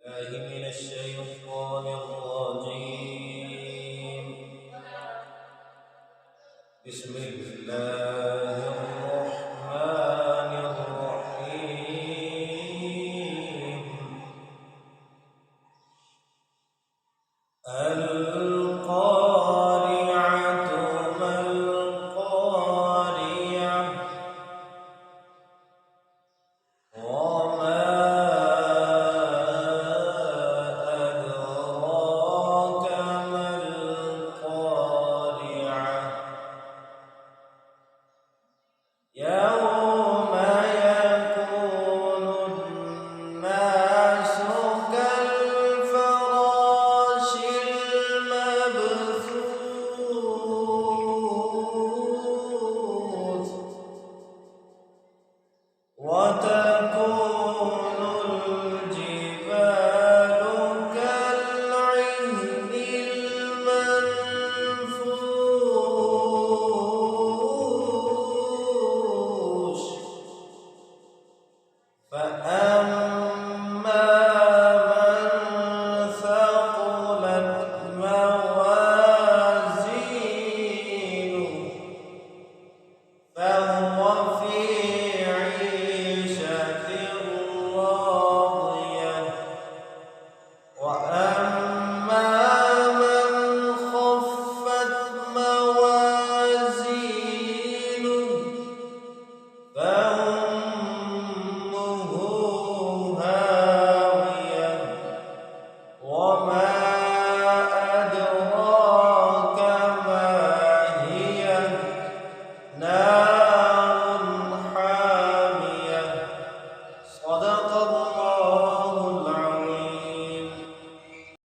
الله من الشيطان الرجيم. بسم الله الرحمن الرحيم. القارعة ما القارعة وما أدراك ما القارعة يوم يكون الناس كالفراش المبثوث وتكون الجبال كالعهن المنفوش فأما من ثقلت موازينه فهو في عيشة راضية وأما من خفت موازينه